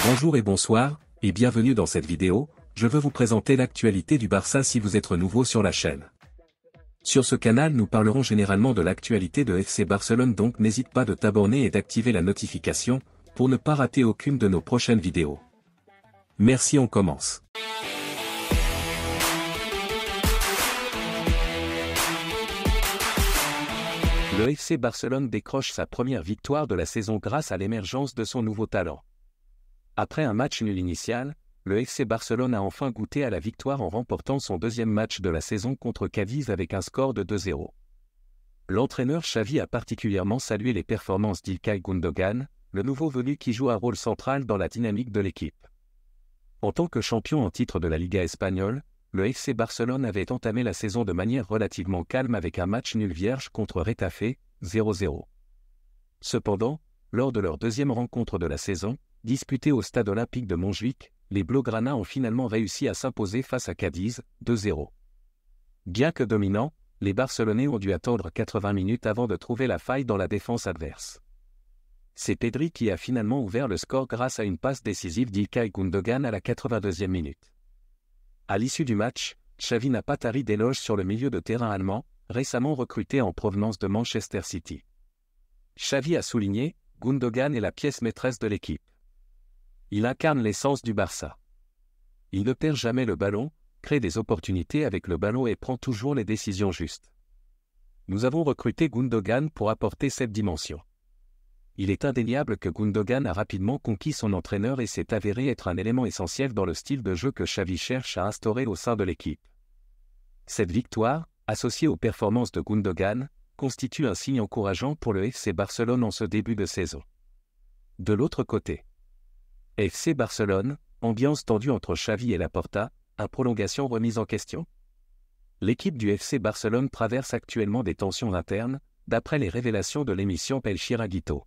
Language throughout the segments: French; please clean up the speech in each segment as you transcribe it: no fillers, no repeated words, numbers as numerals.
Bonjour et bonsoir, et bienvenue dans cette vidéo. Je veux vous présenter l'actualité du Barça si vous êtes nouveau sur la chaîne. Sur ce canal nous parlerons généralement de l'actualité de FC Barcelone, donc n'hésite pas de t'abonner et d'activer la notification, pour ne pas rater aucune de nos prochaines vidéos. Merci, on commence. Le FC Barcelone décroche sa première victoire de la saison grâce à l'émergence de son nouveau talent. Après un match nul initial, le FC Barcelone a enfin goûté à la victoire en remportant son deuxième match de la saison contre Cadiz avec un score de 2-0. L'entraîneur Xavi a particulièrement salué les performances d'Ilkay Gundogan, le nouveau venu qui joue un rôle central dans la dynamique de l'équipe. En tant que champion en titre de la Liga espagnole, le FC Barcelone avait entamé la saison de manière relativement calme avec un match nul vierge contre Retafe, 0-0. Cependant, lors de leur deuxième rencontre de la saison, disputée au stade olympique de Montjuïc, les Blaugrana ont finalement réussi à s'imposer face à Cadiz, 2-0. Bien que dominants, les Barcelonais ont dû attendre 80 minutes avant de trouver la faille dans la défense adverse. C'est Pedri qui a finalement ouvert le score grâce à une passe décisive d'Ilkay Gundogan à la 82e minute. À l'issue du match, Xavi n'a pas tari d'éloges sur le milieu de terrain allemand, récemment recruté en provenance de Manchester City. Xavi a souligné, Gundogan est la pièce maîtresse de l'équipe. Il incarne l'essence du Barça. Il ne perd jamais le ballon, crée des opportunités avec le ballon et prend toujours les décisions justes. Nous avons recruté Gundogan pour apporter cette dimension. Il est indéniable que Gundogan a rapidement conquis son entraîneur et s'est avéré être un élément essentiel dans le style de jeu que Xavi cherche à instaurer au sein de l'équipe. Cette victoire, associée aux performances de Gundogan, constitue un signe encourageant pour le FC Barcelone en ce début de saison. De l'autre côté, FC Barcelone, ambiance tendue entre Xavi et Laporta, prolongation remise en question. L'équipe du FC Barcelone traverse actuellement des tensions internes, d'après les révélations de l'émission El Chiringuito.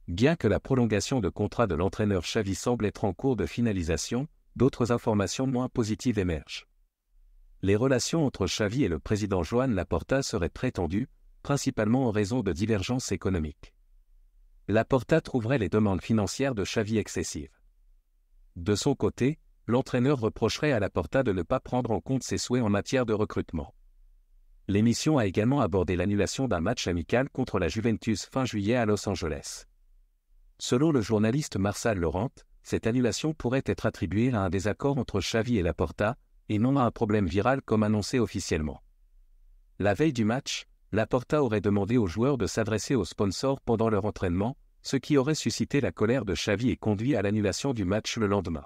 Bien que la prolongation de contrat de l'entraîneur Xavi semble être en cours de finalisation, d'autres informations moins positives émergent. Les relations entre Xavi et le président Joan Laporta seraient très tendues, principalement en raison de divergences économiques. Laporta trouverait les demandes financières de Xavi excessives. De son côté, l'entraîneur reprocherait à Laporta de ne pas prendre en compte ses souhaits en matière de recrutement. L'émission a également abordé l'annulation d'un match amical contre la Juventus fin juillet à Los Angeles. Selon le journaliste Marçal Laurent, cette annulation pourrait être attribuée à un désaccord entre Xavi et Laporta, et non à un problème viral comme annoncé officiellement. La veille du match, Laporta aurait demandé aux joueurs de s'adresser aux sponsors pendant leur entraînement, ce qui aurait suscité la colère de Xavi et conduit à l'annulation du match le lendemain.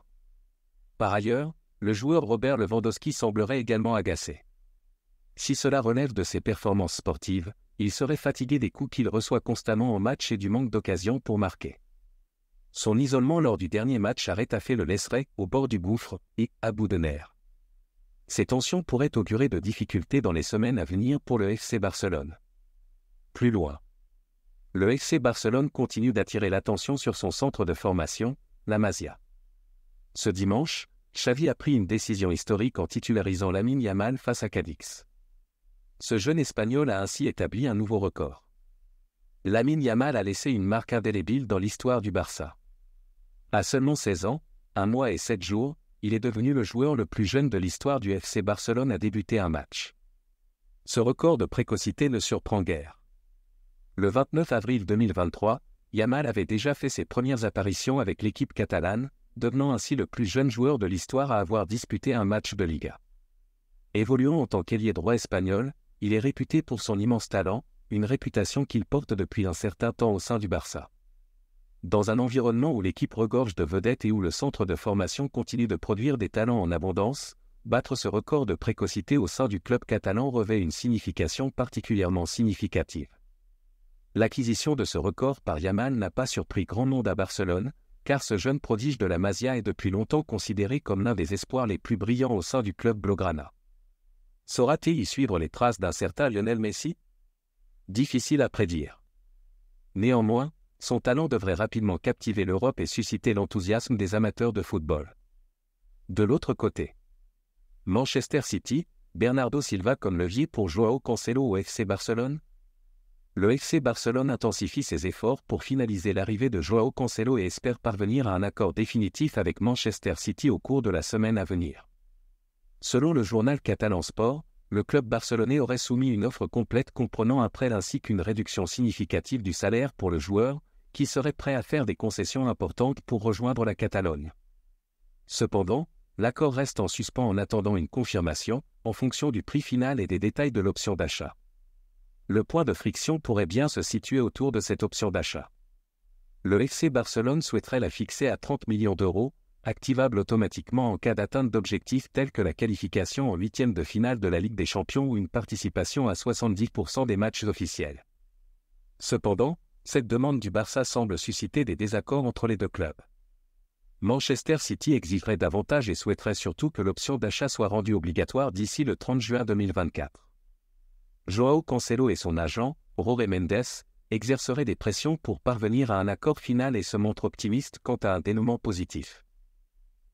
Par ailleurs, le joueur Robert Lewandowski semblerait également agacé. Si cela relève de ses performances sportives, il serait fatigué des coups qu'il reçoit constamment en match et du manque d'occasion pour marquer. Son isolement lors du dernier match à Retafe le laisserait au bord du gouffre et à bout de nerfs. Ces tensions pourraient augurer de difficultés dans les semaines à venir pour le FC Barcelone. Plus loin, le FC Barcelone continue d'attirer l'attention sur son centre de formation, la Masia. Ce dimanche, Xavi a pris une décision historique en titularisant Lamine Yamal face à Cadix. Ce jeune Espagnol a ainsi établi un nouveau record. Lamine Yamal a laissé une marque indélébile dans l'histoire du Barça. À seulement 16 ans, 1 mois et 7 jours, il est devenu le joueur le plus jeune de l'histoire du FC Barcelone à débuter un match. Ce record de précocité ne surprend guère. Le 29 avril 2023, Yamal avait déjà fait ses premières apparitions avec l'équipe catalane, devenant ainsi le plus jeune joueur de l'histoire à avoir disputé un match de Liga. Évoluant en tant qu'ailier droit espagnol, il est réputé pour son immense talent, une réputation qu'il porte depuis un certain temps au sein du Barça. Dans un environnement où l'équipe regorge de vedettes et où le centre de formation continue de produire des talents en abondance, battre ce record de précocité au sein du club catalan revêt une signification particulièrement significative. L'acquisition de ce record par Yamal n'a pas surpris grand monde à Barcelone, car ce jeune prodige de la Masia est depuis longtemps considéré comme l'un des espoirs les plus brillants au sein du club blaugrana. Saura-t-il y suivre les traces d'un certain Lionel Messi ? Difficile à prédire. Néanmoins, son talent devrait rapidement captiver l'Europe et susciter l'enthousiasme des amateurs de football. De l'autre côté, Manchester City, Bernardo Silva comme levier pour Joao Cancelo au FC Barcelone ? Le FC Barcelone intensifie ses efforts pour finaliser l'arrivée de Joao Cancelo et espère parvenir à un accord définitif avec Manchester City au cours de la semaine à venir. Selon le journal catalan Sport, le club barcelonais aurait soumis une offre complète comprenant un prêt ainsi qu'une réduction significative du salaire pour le joueur, qui serait prêt à faire des concessions importantes pour rejoindre la Catalogne. Cependant, l'accord reste en suspens en attendant une confirmation, en fonction du prix final et des détails de l'option d'achat. Le point de friction pourrait bien se situer autour de cette option d'achat. Le FC Barcelone souhaiterait la fixer à 30 millions d'euros, activable automatiquement en cas d'atteinte d'objectifs tels que la qualification en huitième de finale de la Ligue des Champions ou une participation à 70% des matchs officiels. Cependant, cette demande du Barça semble susciter des désaccords entre les deux clubs. Manchester City exigerait davantage et souhaiterait surtout que l'option d'achat soit rendue obligatoire d'ici le 30 juin 2024. Joao Cancelo et son agent, Jorge Mendes, exerceraient des pressions pour parvenir à un accord final et se montrent optimistes quant à un dénouement positif.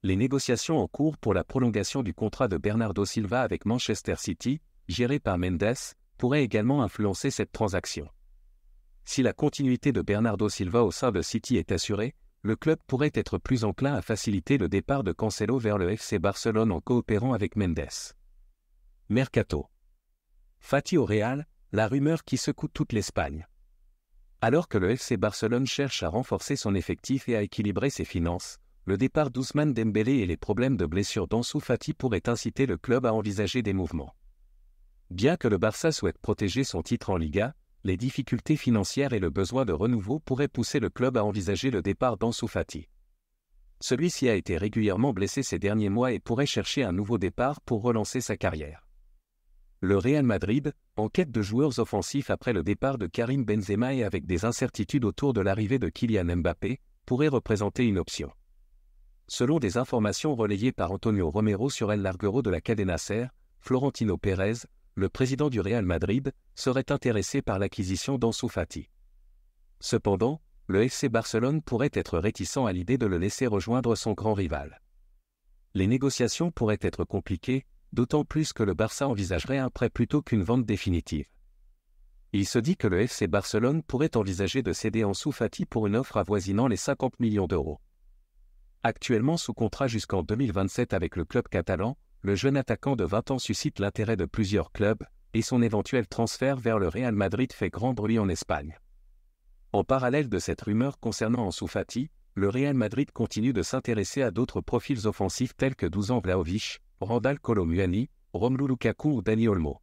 Les négociations en cours pour la prolongation du contrat de Bernardo Silva avec Manchester City, géré par Mendes, pourraient également influencer cette transaction. Si la continuité de Bernardo Silva au sein de City est assurée, le club pourrait être plus enclin à faciliter le départ de Cancelo vers le FC Barcelone en coopérant avec Mendes. Mercato. Fati au Real, la rumeur qui secoue toute l'Espagne. Alors que le FC Barcelone cherche à renforcer son effectif et à équilibrer ses finances, le départ d'Ousmane Dembélé et les problèmes de blessure d'Ansu Fati pourraient inciter le club à envisager des mouvements. Bien que le Barça souhaite protéger son titre en Liga, les difficultés financières et le besoin de renouveau pourraient pousser le club à envisager le départ d'Ansu Fati. Celui-ci a été régulièrement blessé ces derniers mois et pourrait chercher un nouveau départ pour relancer sa carrière. Le Real Madrid, en quête de joueurs offensifs après le départ de Karim Benzema et avec des incertitudes autour de l'arrivée de Kylian Mbappé, pourrait représenter une option. Selon des informations relayées par Antonio Romero sur El Larguero de la Cadena Ser, Florentino Pérez, le président du Real Madrid, serait intéressé par l'acquisition d'Ansu Fati. Cependant, le FC Barcelone pourrait être réticent à l'idée de le laisser rejoindre son grand rival. Les négociations pourraient être compliquées, d'autant plus que le Barça envisagerait un prêt plutôt qu'une vente définitive. Il se dit que le FC Barcelone pourrait envisager de céder Ansu Fati pour une offre avoisinant les 50 millions d'euros. Actuellement sous contrat jusqu'en 2027 avec le club catalan, le jeune attaquant de 20 ans suscite l'intérêt de plusieurs clubs, et son éventuel transfert vers le Real Madrid fait grand bruit en Espagne. En parallèle de cette rumeur concernant Ansu Fati, le Real Madrid continue de s'intéresser à d'autres profils offensifs tels que Dusan Vlahovic, Randal Kolo Muani, Romelu Lukaku ou Dani Olmo.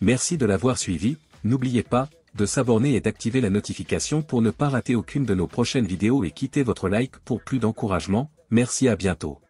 Merci de l'avoir suivi, n'oubliez pas de s'abonner et d'activer la notification pour ne pas rater aucune de nos prochaines vidéos et quittez votre like pour plus d'encouragement, merci à bientôt.